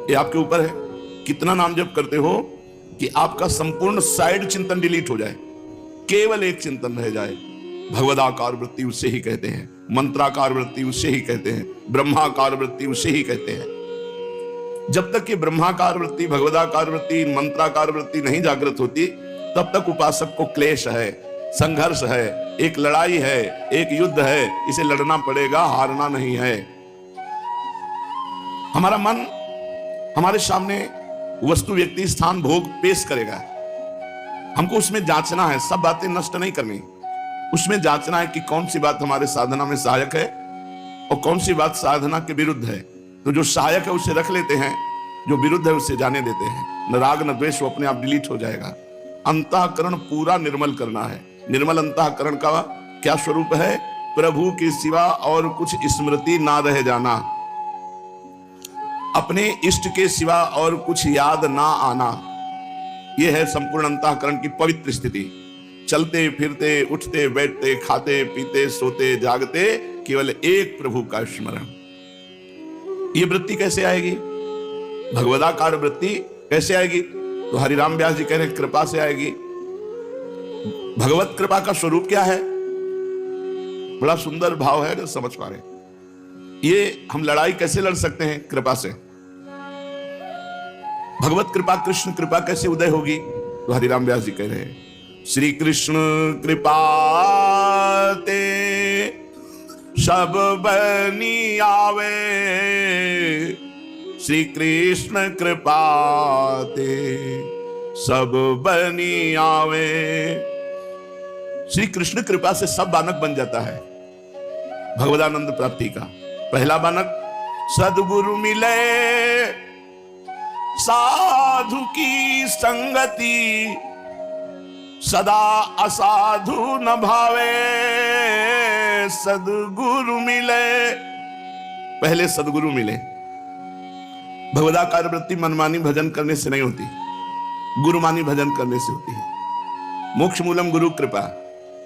ये आपके ऊपर है कितना नाम जप करते हो कि आपका संपूर्ण साइड चिंतन डिलीट हो जाए, केवल एक चिंतन रह जाए। भगवदाकार वृत्ति उससे ही कहते हैं, मंत्राकार वृत्ति उससे ही कहते हैं, ब्रह्माकार वृत्ति उससे ही कहते हैं। जब तक ये ब्रह्माकार वृत्ति, भगवदाकार वृत्ति, मंत्राकार वृत्ति नहीं जागृत होती, तब तक उपासक को क्लेश है, संघर्ष है, एक लड़ाई है, एक युद्ध है, इसे लड़ना पड़ेगा, हारना नहीं है। हमारा मन हमारे सामने वस्तु, व्यक्ति, स्थान, भोग पेश करेगा, हमको उसमें जांचना है, सब बातें नष्ट नहीं करनी, उसमें जांचना है कि कौन सी बात हमारे साधना में सहायक है और कौन सी बात साधना के विरुद्ध है। तो जो सहायक है उसे रख लेते हैं, जो विरुद्ध है उसे जाने देते हैं। न राग न द्वेष, वो अपने आप डिलीट हो जाएगा। अंतःकरण पूरा निर्मल करना है। निर्मल अंतःकरण का क्या स्वरूप है? प्रभु के सिवा और कुछ स्मृति ना रह जाना, अपने इष्ट के सिवा और कुछ याद ना आना। यह है संपूर्ण अंतःकरण की पवित्र स्थिति। चलते फिरते, उठते बैठते, खाते पीते, सोते जागते, केवल एक प्रभु का स्मरण। ये वृत्ति कैसे आएगी? भगवदाकार वृत्ति कैसे आएगी? तो हरिराम व्यास जी कह रहे हैं कृपा से आएगी। भगवत कृपा का स्वरूप क्या है? बड़ा सुंदर भाव है, अगर समझ पा रहे। ये हम लड़ाई कैसे लड़ सकते हैं? कृपा से। भगवत कृपा, कृष्ण कृपा कैसे उदय होगी? तो हरिराम व्यास जी कह रहे हैं श्री कृष्ण कृपा ते सब बनी आवे, श्री कृष्ण कृपा ते सब बनी आवे। श्री कृष्ण कृपा से सब बानक बन जाता है भगवदानंद प्राप्ति का। पहला बानक, सद्गुरु मिले साधु की संगति, सदा असाधु न भावे। सद्गुरु मिले, पहले सद्गुरु मिले। भगवदाकार वृत्ति मनमानी भजन करने से नहीं होती, गुरुमानी भजन करने से होती है। मोक्ष मूलम गुरु कृपा,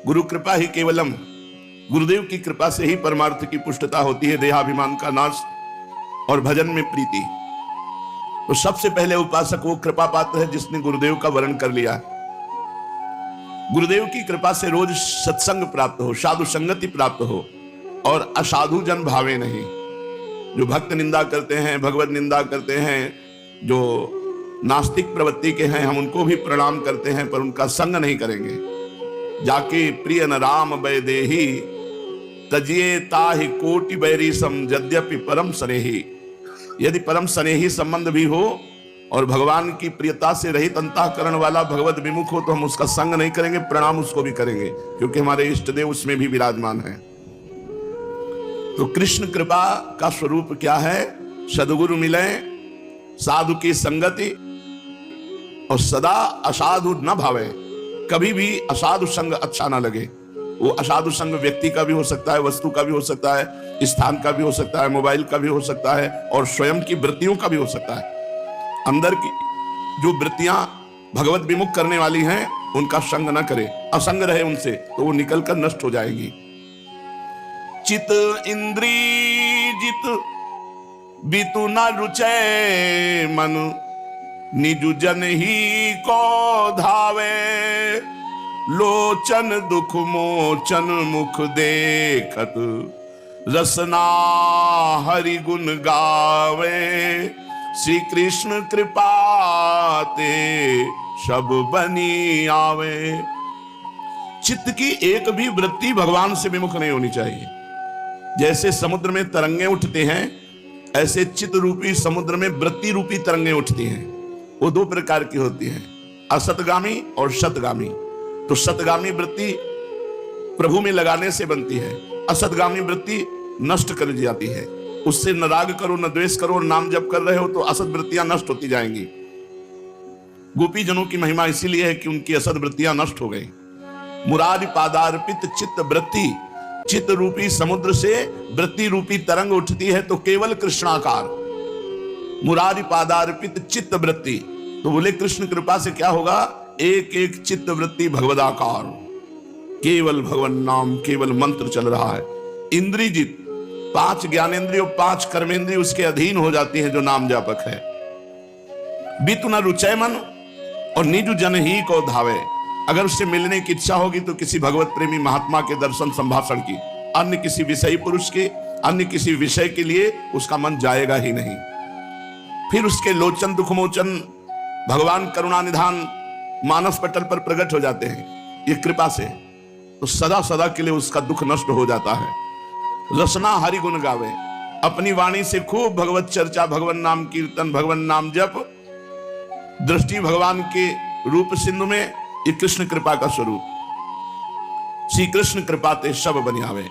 गुरु कृपा ही केवलम। गुरुदेव की कृपा से ही परमार्थ की पुष्टता होती है, देहाभिमान का नाश और भजन में प्रीति। तो सबसे पहले उपासक वो कृपा पात्र है जिसने गुरुदेव का वर्ण कर लिया। गुरुदेव की कृपा से रोज सत्संग प्राप्त हो, साधु संगति प्राप्त हो और असाधु जन भावे नहीं। जो भक्त निंदा करते हैं, भगवत निंदा करते हैं, जो नास्तिक प्रवृत्ति के हैं, हम उनको भी प्रणाम करते हैं, पर उनका संग नहीं करेंगे। जाके प्रिय न राम वैदेही, तजिए ताहि कोटि बैरी सम, यद्यपि परम स्नेही। यदि परम स्नेही संबंध भी हो और भगवान की प्रियता से रहित अंतःकरण वाला भगवत विमुख हो, तो हम उसका संग नहीं करेंगे, प्रणाम उसको भी करेंगे, क्योंकि हमारे इष्ट देव उसमें भी विराजमान है। तो कृष्ण कृपा का स्वरूप क्या है? सद्गुरु मिले, साधु की संगति और सदा असाधु न भावे। कभी भी असाधु संग अच्छा ना लगे। वो असाधु संग व्यक्ति का भी हो सकता है, वस्तु का भी हो सकता है, स्थान का भी हो सकता है, मोबाइल का भी हो सकता है और स्वयं की वृत्तियों का भी हो सकता है। अंदर की जो वृत्तियां भगवत विमुख करने वाली हैं, उनका संग न करे, असंग रहे उनसे, तो वो निकलकर नष्ट हो जाएंगी। चित इंद्री जित बीतु न रुचे मन, निजु जन ही को धावे। लोचन दुख मोचन मुख देखत, रसना हरि गुण गावे। श्री कृष्ण कृपा ते सब बनी आवे। चित्त की एक भी वृत्ति भगवान से विमुख नहीं होनी चाहिए। जैसे समुद्र में तरंगे उठते हैं, ऐसे चित्त रूपी समुद्र में वृत्ति रूपी तरंगे उठती हैं। वो दो प्रकार की होती हैं, असतगामी और शतगामी। तो सतगामी वृत्ति प्रभु में लगाने से बनती है, असतगामी वृत्ति नष्ट कर जाती है। उससे न राग करो, न द्वेष करो, और नाम जप कर रहे हो तो असत वृत्तियां नष्ट होती जाएंगी। गोपी जनों की महिमा इसीलिए है कि उनकी असत वृत्तियां नष्ट हो गई। मुरारी पादार्पित चित्त वृत्ति, चित्त रूपी समुद्र से वृत्ति रूपी तरंग उठती है तो केवल कृष्णाकार। मुरारी पादार्पित चित्त वृत्ति, तो बोले कृष्ण कृपा से क्या होगा? एक एक चित्त वृत्ति भगवदाकार, केवल भगवान नाम, केवल मंत्र चल रहा है। इंद्रिजित, 5 ज्ञानेंद्रिय और 5 कर्मेंद्रिय उसके अधीन हो जाती हैं जो नाम जापक है। बीतु न रुचय मन और निज जन ही को धावे। अगर उससे मिलने की इच्छा होगी तो किसी भगवत प्रेमी महात्मा के दर्शन संभाषण की, अन्य किसी विषयी पुरुष के, अन्य किसी विषय के लिए उसका मन जाएगा ही नहीं। फिर उसके लोचन दुखमोचन भगवान करुणा निधान मानस पटल पर प्रकट हो जाते हैं ये कृपा से, तो सदा सदा के लिए उसका दुख नष्ट हो जाता है। रसना हरि गुण गावे, अपनी वाणी से खूब भगवत चर्चा, भगवान नाम कीर्तन, भगवान नाम जप, दृष्टि भगवान के रूप सिंधु में, ये कृष्ण कृपा का स्वरूप। श्री कृष्ण कृपा ते सब बनियावे।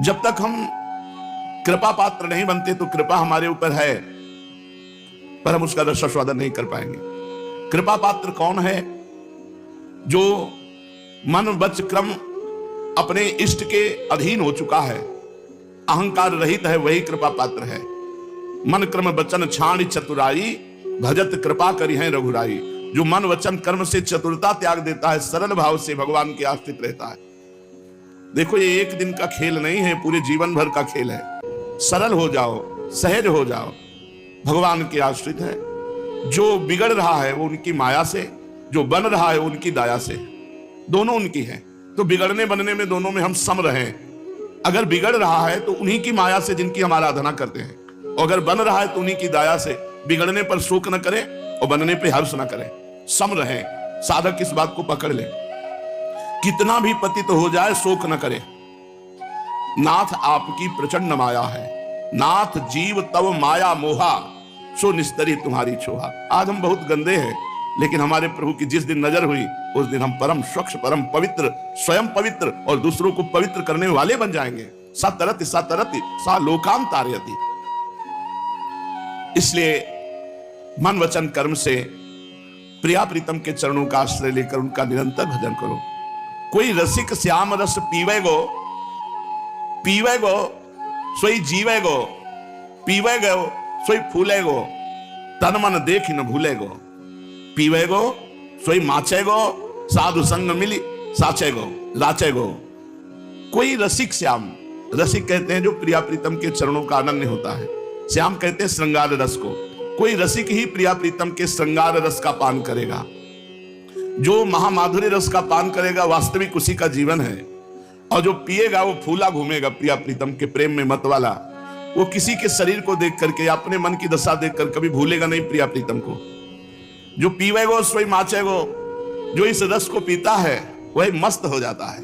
जब तक हम कृपा पात्र नहीं बनते तो कृपा हमारे ऊपर है पर हम उसका रसास्वादन नहीं कर पाएंगे। कृपा पात्र कौन है? जो मन वच क्रम अपने इष्ट के अधीन हो चुका है, अहंकार रहित है, वही कृपा पात्र है। मन क्रम वचन छाण चतुराई, भजत कृपा करी है रघुराई। जो मन वचन कर्म से चतुरता त्याग देता है, सरल भाव से भगवान के आश्रित रहता है। देखो ये एक दिन का खेल नहीं है, पूरे जीवन भर का खेल है। सरल हो जाओ, सहज हो जाओ, भगवान के आश्रित है। जो बिगड़ रहा है वो उनकी माया से, जो बन रहा है उनकी दया से, दोनों उनकी है। तो बिगड़ने बनने में दोनों में हम सम रहें। अगर बिगड़ रहा है तो उन्हीं की माया से जिनकी हम आराधना करते हैं, और अगर बन रहा है तो उन्हीं की दया से। बिगड़ने पर शोक न करें और बनने पे हर्ष न करें, सम रहें। साधक इस बात को पकड़ ले, कितना भी पतित हो जाए शोक न करे। नाथ आपकी प्रचंड माया है, नाथ जीव तव माया मोहा, सो निस्तरी तुम्हारी छोहा। आज हम बहुत गंदे हैं, लेकिन हमारे प्रभु की जिस दिन नजर हुई उस दिन हम परम स्वच्छ, परम पवित्र, स्वयं पवित्र और दूसरों को पवित्र करने वाले बन जाएंगे। सतरति सतरति सा लोकाम तारयति। इसलिए मन वचन कर्म से प्रिया प्रीतम के चरणों का आश्रय लेकर उनका निरंतर भजन करो। कोई रसिक श्याम रस पीवेगो, पीवेगो सोई जीवेगो, पीवेगो सोई फूलेगो, तन मन देख न भूलेगो। पीवेगो सोई माचेगो, साधु संग मिली साचेगो लाचेगो। कोई रसिक श्याम, रसिक कहते हैं जो प्रिया प्रीतम के चरणों का अनन्य होता है, श्याम कहते हैं श्रृंगार रस को। कोई रसिक ही प्रिया प्रीतम के श्रृंगार रस का पान करेगा। जो महामाधुर्य रस का पान करेगा वास्तविक उसी का जीवन है, और जो पिएगा वो फूला घूमेगा प्रिया प्रीतम के प्रेम में मत वाला। वो किसी के शरीर को देख करके या अपने मन की दशा देखकर कभी भूलेगा नहीं प्रिया प्रीतम को। जो पीवेगो सोई माचेगो, जो इस रस को पीता है वही मस्त हो जाता है।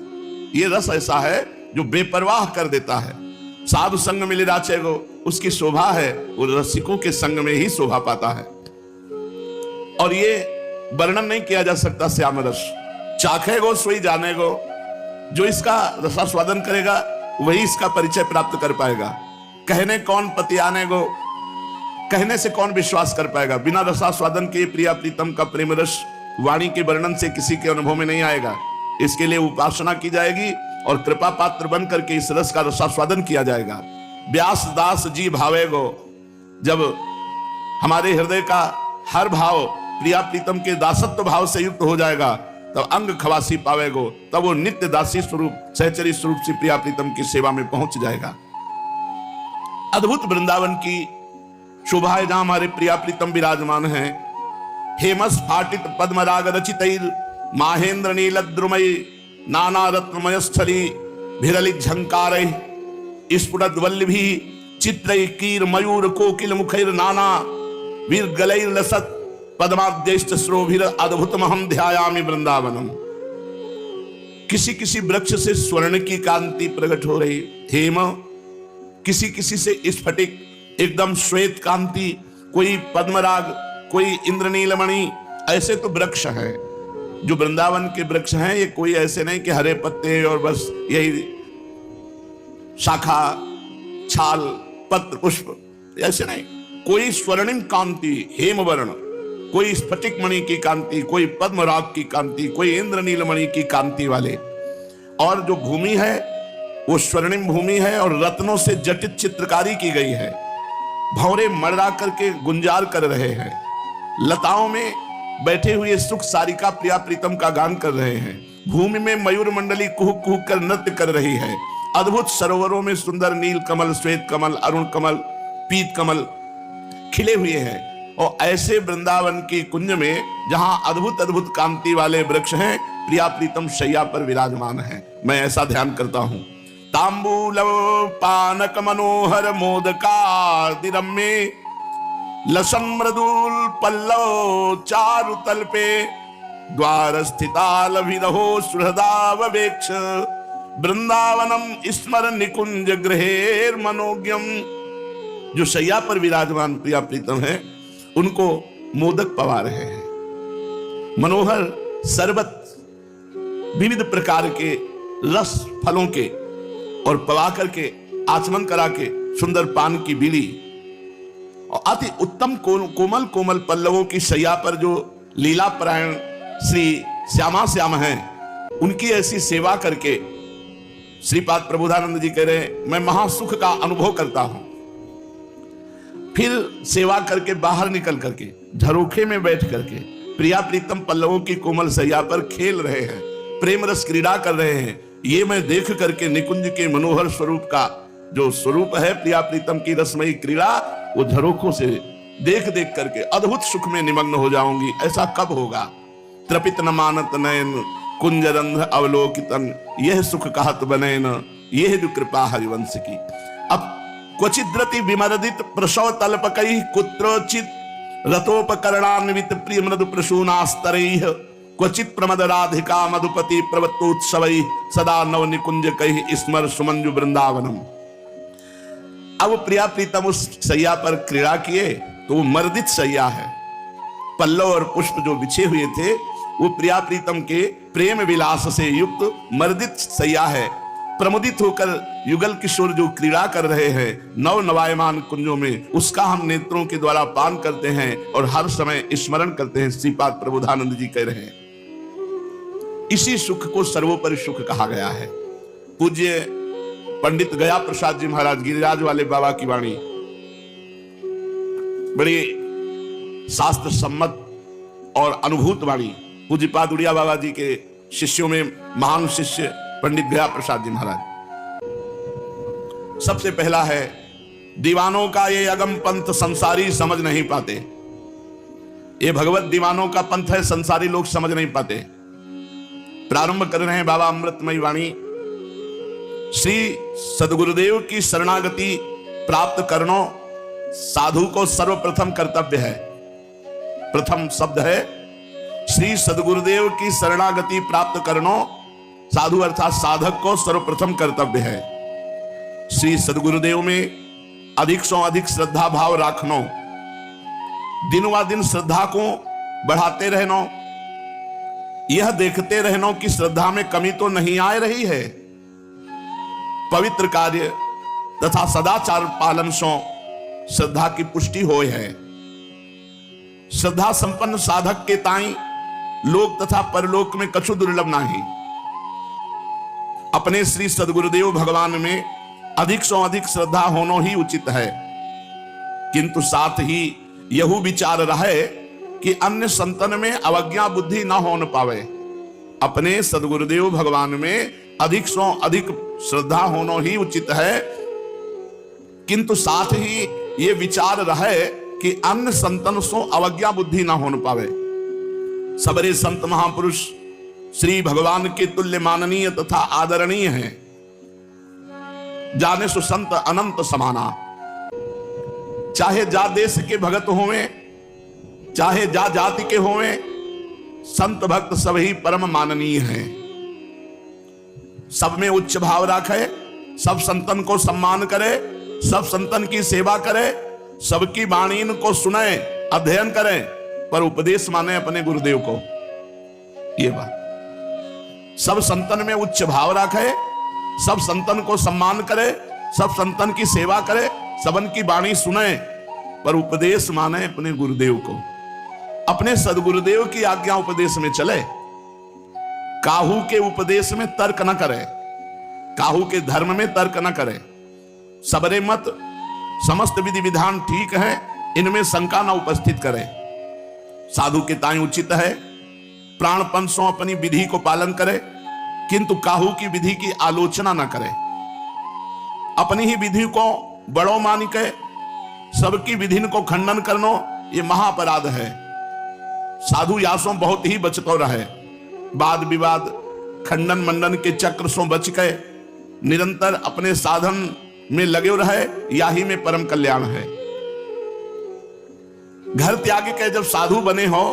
ये रस ऐसा है जो बेपरवाह कर देता है। साधु संग मिले राचेगो, उसकी शोभा है वो रसिकों के संग में ही शोभा पाता है। और ये वर्णन नहीं किया जा सकता श्याम रस। चाखेगो सोई जानेगो, जो इसका रसास्वादन करेगा वही इसका परिचय प्राप्त कर पाएगा। कहने कौन पति आने गो, कहने से कौन विश्वास कर पाएगा। बिना रसास्वादन के प्रिया प्रीतम का प्रेम रस वाणी के वर्णन से किसी के अनुभव में नहीं आएगा। इसके लिए उपासना की जाएगी और कृपा पात्र बन करके इस रस का रसास्वादन किया जाएगा। व्यास दास जी भावेगो, जब हमारे हृदय का हर भाव प्रिया प्रीतम के दासत्व भाव से युक्त हो जाएगा तब अंग खवासी पावेगो, तब वो नित्य दासी स्वरूप सहचरी स्वरूप से प्रिया प्रीतम की सेवा में पहुंच जाएगा। अद्भुत वृंदावन की शोभा जहां हमारे प्रिया प्रीतम विराजमान हैं। हेमस फाटित पद्मराग रचितैर माहेंद्र नीलद्रुमयी नाना रत्नमय स्थली भिरलित झंकारैः स्फुटत वल्लभी चित्रैः कीर मयूर कोकिल मुखैर नाना वीर गलैर लसत पद्माद्यैश्च श्रोभिर अद्भुतमहं ध्यायामि वृंदावनम। किसी किसी वृक्ष से स्वर्ण की कांति प्रकट हो रही हेम, किसी किसी से स्फटिक एकदम श्वेत कांति, कोई पद्मराग, कोई इंद्रनीलमणि। ऐसे तो वृक्ष हैं जो वृंदावन के वृक्ष हैं। ये कोई ऐसे नहीं कि हरे पत्ते और बस यही शाखा छाल पत्र पुष्प, ऐसे नहीं। कोई स्वर्णिम कांति हेम वर्ण, कोई स्फटिक मणि की कांति, कोई पद्मराग की कांति, कोई इंद्रनीलमणि की कांति वाले। और जो भूमि है वो स्वर्णिम भूमि है और रत्नों से जटित चित्रकारी की गई है। भंवरे मड़रा करके गुंजार कर रहे हैं। लताओं में बैठे हुए सुख सारिका प्रिया प्रीतम का गान कर रहे हैं। भूमि में मयूर मंडली कुहुक कुहुक कर नृत्य कर रही है। अद्भुत सरोवरों में सुंदर नील कमल, श्वेत कमल, अरुण कमल, पीत कमल खिले हुए हैं। और ऐसे वृंदावन की कुंज में जहां अद्भुत अद्भुत कांति वाले वृक्ष हैं, प्रिया प्रीतम शैया पर विराजमान है। मैं ऐसा ध्यान करता हूं। तांबूल पानक मनोहर मोदकादिरम्ये लसन मृदुल पल्लव चारु तल्पे द्वार स्थिताल विरहो सुहृदावेक्ष वृंदावनम स्मर निकुंज गृहेर मनोज्ञम। जो शैया पर विराजमान प्रिया प्रीतम है, उनको मोदक पवा रहे हैं, मनोहर शरबत विविध प्रकार के रस फलों के, और पवा करके आचमन करा के सुंदर पान की बीड़ी, और अति उत्तम कोमल कोमल पल्लवों की शैया पर जो लीला परायण श्री श्यामा श्याम हैं, उनकी ऐसी सेवा करके श्रीपाद प्रबोधानंद जी कह रहे हैं, मैं महासुख का अनुभव करता हूं। फिर सेवा करके बाहर निकल करके झरोखे में बैठ करके प्रिया प्रीतम पल्लवों की कोमल शैया पर खेल रहे हैं, प्रेम रस क्रीड़ा कर रहे हैं। ये मैं देख करके निकुंज के मनोहर स्वरूप का जो स्वरूप है प्रिया प्रीतम की रसमयी क्रीड़ा, वो झरोखों से देख देख करके अद्भुत सुख में निमग्न हो जाऊंगी। ऐसा कब होगा? त्रपित न मानत नयन कुंजरंध अवलोकितन, यह सुख कहत बनैन, यह जो कृपा हरिवंश की। अब क्वचिद्रति विमर्दित प्रसव तल्पकैः कुत्रचित् रतोपकरणान्वित प्रिय मृदु प्रसूनास्तरैः क्वचित् प्रमद राधिका मधुपति प्रवत्तोत्सवैः सदा नव निकुंज कैः स्मर सुमंजु वृंदावनम। अब प्रिया प्रीतम उस शैया पर क्रीड़ा किए तो वो मर्दित शैया है। पल्लव और पुष्प जो बिछे हुए थे वो प्रिया प्रीतम के प्रेम विलास से युक्त मर्दित शैया है। प्रमुदित होकर युगल किशोर जो क्रीड़ा कर रहे हैं नव नवायमान कुंजों में, उसका हम नेत्रों के द्वारा पान करते हैं और हर समय स्मरण करते हैं। श्रीपाद प्रबोधानंद जी कह रहे हैं, इसी सुख को सर्वोपरि सुख कहा गया है। पूज्य पंडित गया प्रसाद जी महाराज गिरिराज वाले बाबा की वाणी बड़ी शास्त्र सम्मत और अनुभूत वाणी। पूज्यपाद उड़िया बाबा जी के शिष्यों में महान शिष्य पंडित गया प्रसाद जी महाराज। सबसे पहला है, दीवानों का ये अगम पंथ संसारी समझ नहीं पाते। ये भगवत दीवानों का पंथ है, संसारी लोग समझ नहीं पाते। प्रारंभ कर रहे हैं बाबा अमृतमयी वाणी। श्री सदगुरुदेव की शरणागति प्राप्त करना साधु को सर्वप्रथम कर्तव्य है। प्रथम शब्द है श्री सदगुरुदेव की शरणागति प्राप्त करना साधु अर्थात साधक को सर्वप्रथम कर्तव्य है। श्री सदगुरुदेव में अधिक से अधिक श्रद्धा भाव रखना, दिनवा दिन श्रद्धा को बढ़ाते रहना, यह देखते रहना कि श्रद्धा में कमी तो नहीं आ रही है। पवित्र कार्य तथा सदाचार पालन से श्रद्धा की पुष्टि हो है। श्रद्धा संपन्न साधक के ताई लोक तथा परलोक में कछु दुर्लभ नहीं। अपने श्री सदगुरुदेव भगवान में अधिक से अधिक श्रद्धा होना ही उचित है, किंतु साथ ही यह विचार रहे कि अन्य संतन में अवज्ञा बुद्धि न हो पावे। अपने सदगुरुदेव भगवान में अधिक से अधिक श्रद्धा होना ही उचित है, किंतु साथ ही ये विचार रहे कि अन्य संतन से अवज्ञा बुद्धि न हो पावे। सबरे संत महापुरुष श्री भगवान के तुल्य माननीय तथा आदरणीय हैं। जाने सो संत अनंत समाना। चाहे जा देश के भगत होवे, चाहे जा जाति के होवे, संत भक्त सब ही परम माननीय हैं। सब में उच्च भाव रखे, सब संतन को सम्मान करे, सब संतन की सेवा करे, सबकी वाणी को सुने, अध्ययन करे, पर उपदेश माने अपने गुरुदेव को। ये बात सब संतन में उच्च भाव रखे, सब संतन को सम्मान करे, सब संतन की सेवा करे, सबन की वाणी सुने, पर उपदेश माने अपने गुरुदेव को। अपने सदगुरुदेव की आज्ञा उपदेश में चले, काहू के उपदेश में तर्क न करे, काहू के धर्म में तर्क न करे। सबरे मत समस्त विधि विधान ठीक है, इनमें शंका न उपस्थित करे। साधु के ताई उचित है प्राणपन से अपनी विधि को पालन करे, किंतु काहू की विधि की आलोचना न करे। अपनी ही विधि को बड़ो मान के सबकी विधि को खंडन करनो ये महाअपराध है। साधु यासों बहुत ही बचतो रहे, वाद विवाद खंडन मंडन के चक्र सो बच गए, निरंतर अपने साधन में लगे रहे, याही में परम कल्याण है। घर त्याग के जब साधु बने हो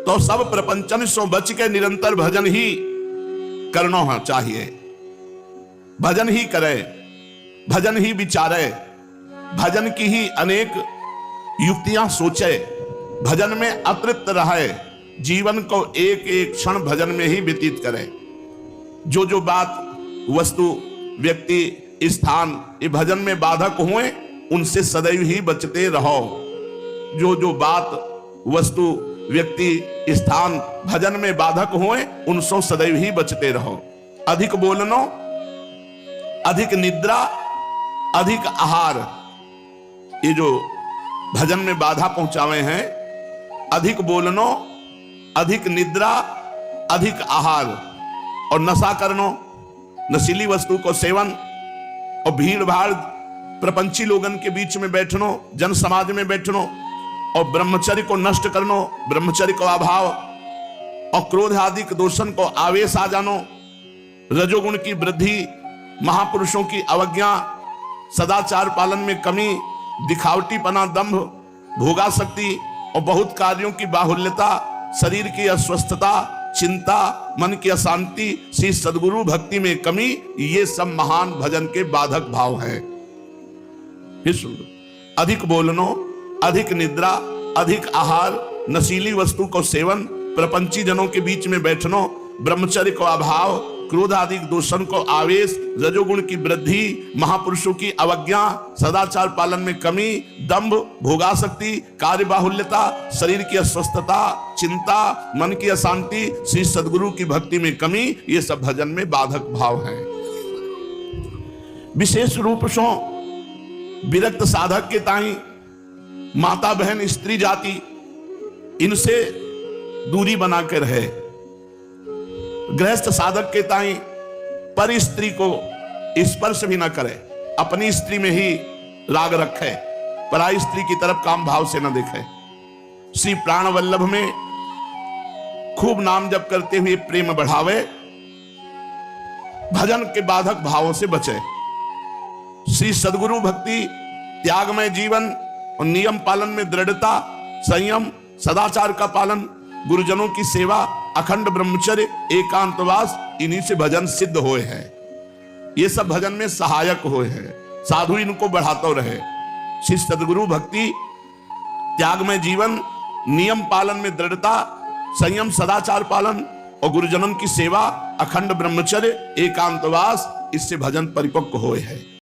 तो सब प्रपंचन सो बच के निरंतर भजन ही करना चाहिए। भजन ही करे, भजन ही विचारे, भजन की ही अनेक युक्तियां सोचे, भजन में अतृप्त रहे, जीवन को एक एक क्षण भजन में ही व्यतीत करे। जो जो बात वस्तु व्यक्ति स्थान ये भजन में बाधक हुए उनसे सदैव ही बचते रहो। जो जो बात वस्तु व्यक्ति स्थान भजन में बाधक हुए उनसे सदैव ही बचते रहो। अधिक बोलनो, अधिक निद्रा, अधिक आहार, ये जो भजन में बाधा पहुंचावे हैं, अधिक बोलनो, अधिक निद्रा, अधिक आहार और नशा करनो, नशीली वस्तु को सेवन और भीड़ भाड़ प्रपंची लोगन के बीच में बैठनो, जन समाज में बैठनो और ब्रह्मचर्य को नष्ट करनो, ब्रह्मचर्य को अभाव और क्रोध आदि दोषण को आवेश आ जानो, रजोगुण की वृद्धि, महापुरुषों की अवज्ञा, सदाचार पालन में कमी, दिखावटीपना, दंभ, भोगासक्ति और बहुत कार्यों की बाहुल्यता, शरीर की अस्वस्थता, चिंता, मन की अशांति, श्री सद्गुरु भक्ति में कमी, ये सब महान भजन के बाधक भाव है। अधिक बोलनो, अधिक निद्रा, अधिक आहार, नशीली वस्तु को सेवन, प्रपंची जनों के बीच में बैठनो, ब्रह्मचर्य को अभाव, क्रोध आदि दोषण को आवेश, रजोगुण की वृद्धि, महापुरुषों की अवज्ञा, सदाचार पालन में कमी, दंभ, भोगासक्ति, कार्य बाहुल्यता, शरीर की अस्वस्थता, चिंता, मन की अशांति, श्री सद्गुरु की भक्ति में कमी, ये सब भजन में बाधक भाव हैं। विशेष रूप से विरक्त साधक के ताई माता बहन स्त्री जाति इनसे दूरी बना के रहे। गृहस्थ साधक के ताई पर स्त्री को स्पर्श भी ना करे, अपनी स्त्री में ही राग रखे, पराई स्त्री की तरफ काम भाव से न देखे। श्री प्राण वल्लभ में खूब नाम जप करते हुए प्रेम बढ़ावे, भजन के बाधक भावों से बचे। श्री सद्गुरु भक्ति, त्यागमय जीवन और नियम पालन में दृढ़ता, संयम, सदाचार का पालन, गुरुजनों की सेवा, अखंड ब्रह्मचर्य, एकांतवास, इन्हीं से भजन सिद्ध हुए हैं। ये सब भजन में सहायक हुए हैं। साधु इनको बढ़ाते रहे। श्री सद्गुरु भक्ति, त्यागमय जीवन, नियम पालन में दृढ़ता, संयम, सदाचार पालन और गुरुजनों की सेवा, अखंड ब्रह्मचर्य, एकांतवास, इससे भजन परिपक्व हुए हैं।